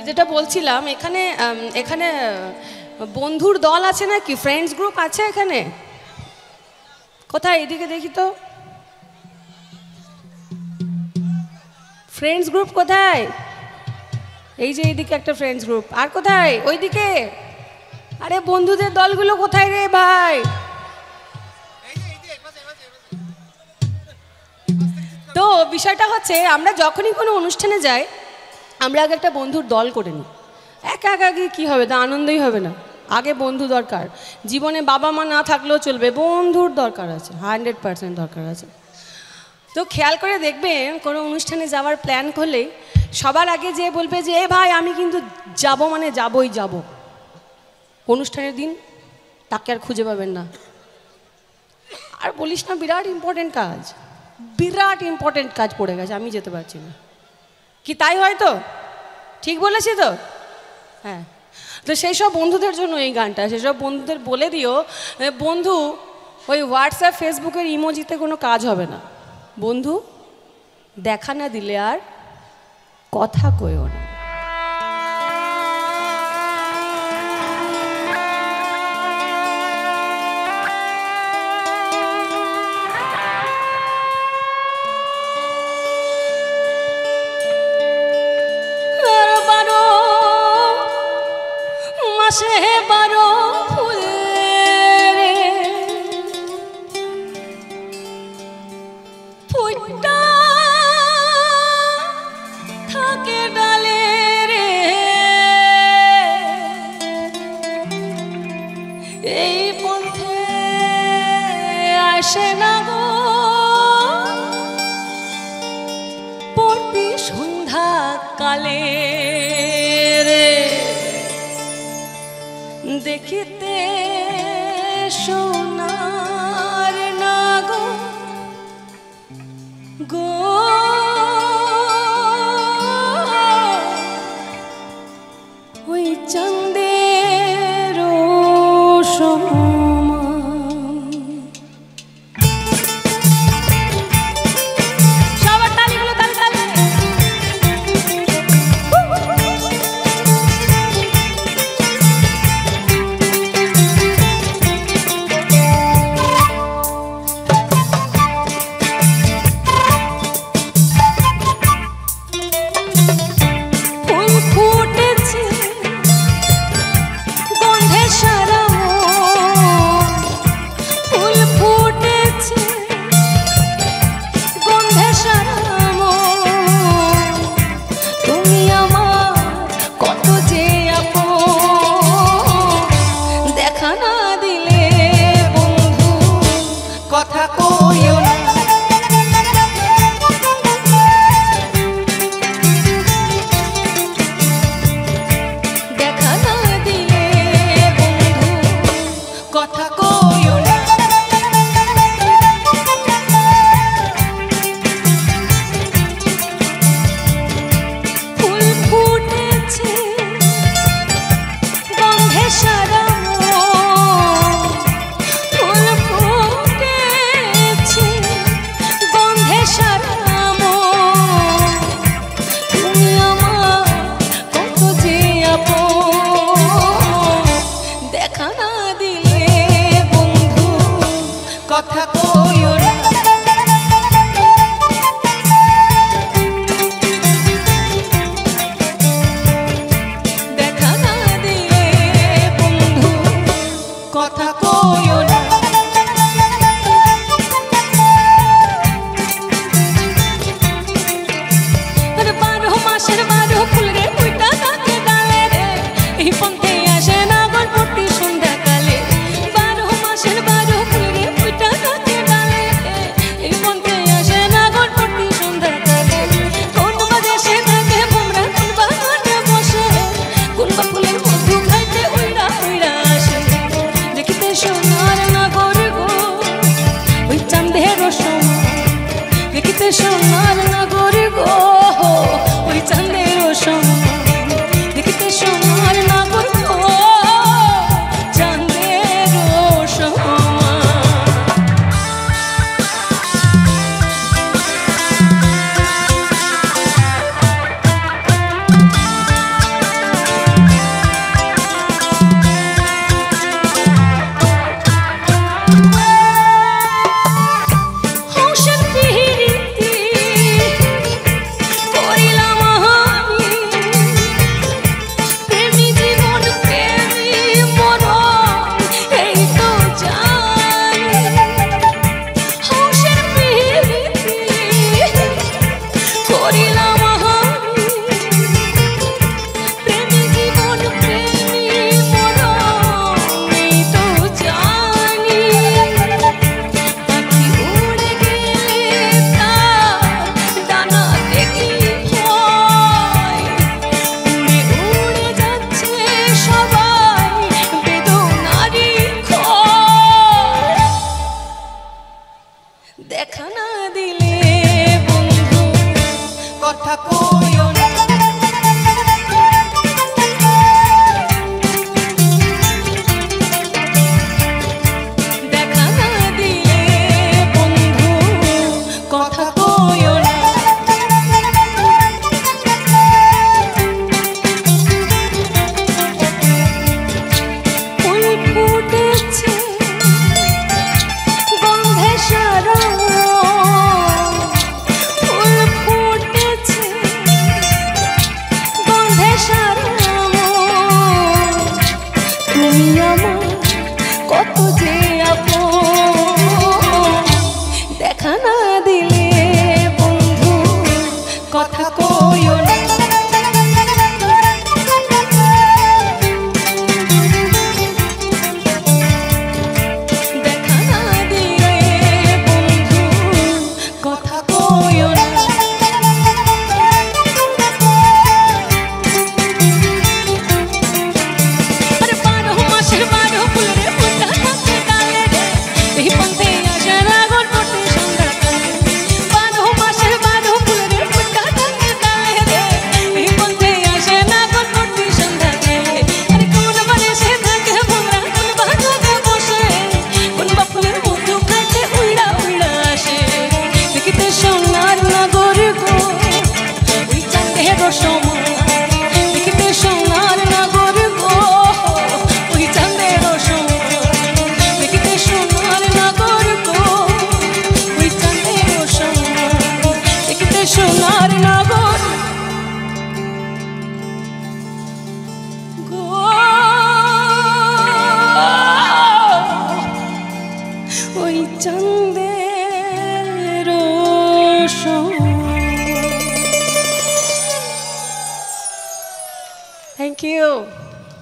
যেটা বলছিলাম, এখানে এখানে বন্ধুর দল আছে নাকি? ফ্রেন্ডস গ্রুপ আছে এখানে? কোথায়? এদিকে দেখি তো। ফ্রেন্ডস গ্রুপ কোথায়? এই যে এইদিকে একটা ফ্রেন্ডস গ্রুপ। আর কোথায়? ওইদিকে। আরে বন্ধুদের দলগুলো কোথায় রে ভাই? তো বিষয়টা হচ্ছে, আমরা যখনই কোনো অনুষ্ঠানে যাই আমরা আগে একটা বন্ধুর দল করে নিই। একা একা গিয়ে কী হবে? তা আনন্দই হবে না। আগে বন্ধু দরকার। জীবনে বাবা মা না থাকলেও চলবে, বন্ধুর দরকার আছে, 100% দরকার আছে। তো খেয়াল করে দেখবেন, কোনো অনুষ্ঠানে যাওয়ার প্ল্যান করলেই সবার আগে যে বলবে যে এ ভাই আমি কিন্তু যাব, মানে যাবই যাব। অনুষ্ঠানের দিন তাকে আর খুঁজে পাবেন না। আর বলিস না, বিরাট ইম্পর্টেন্ট কাজ, বিরাট ইম্পর্টেন্ট কাজ পড়ে গেছে, আমি যেতে পারছি না। কি তাই হয়তো? ঠিক বলেছি তো? হ্যাঁ। তো সেই সব বন্ধুদের জন্য এই গানটা। সেসব বন্ধুদের বলে দিও, বন্ধু ওই হোয়াটসঅ্যাপ ফেসবুকের ইমোজিতে কোনো কাজ হবে না। বন্ধু দেখা না দিলে আর কথা কইও না। মাসে 12 ফুল রে ফুটটা থাকে ডালে রে, এই পথে আসে না গো প্রতি সন্ধ্যা কালে রে, দেখিতে সোনার না গো গো ওই চাঁদের সমান। সবার তালিগুলো তালি তালি। ফুল ফুটেছে সারা তুমি আমার কত যে আপন দেখা না দিলে বন্ধু কথা কইও না দেখা না দিলে বন্ধু কথা কইও না আরে 12 মাসের 12 ফুলের ফুটা থাকে কালে রে এই পন্থে আসে না গোল পটে সন্ধ্যা কালে 12 মাসের 12 ফুলের ফুটা থাকে কালে রে এই পন্থে আসে না গোল পটে সন্ধ্যা কালে আরে কোন বাসে থাকে ভোরা কোন বাগানে বসে কোন ফুলের মধু খাইতে উড়া উড়া আসে দেখিতে সোনার নগর গো ওই চাঁদের সময় দেখিতে সোনার নগর গো ওই চাঁদের সময় দেখিতে সোনার নগর গো ওই চাঁদের সময় দেখিতে সোনার নগর গো ওই চাঁদের সময়। Thank you.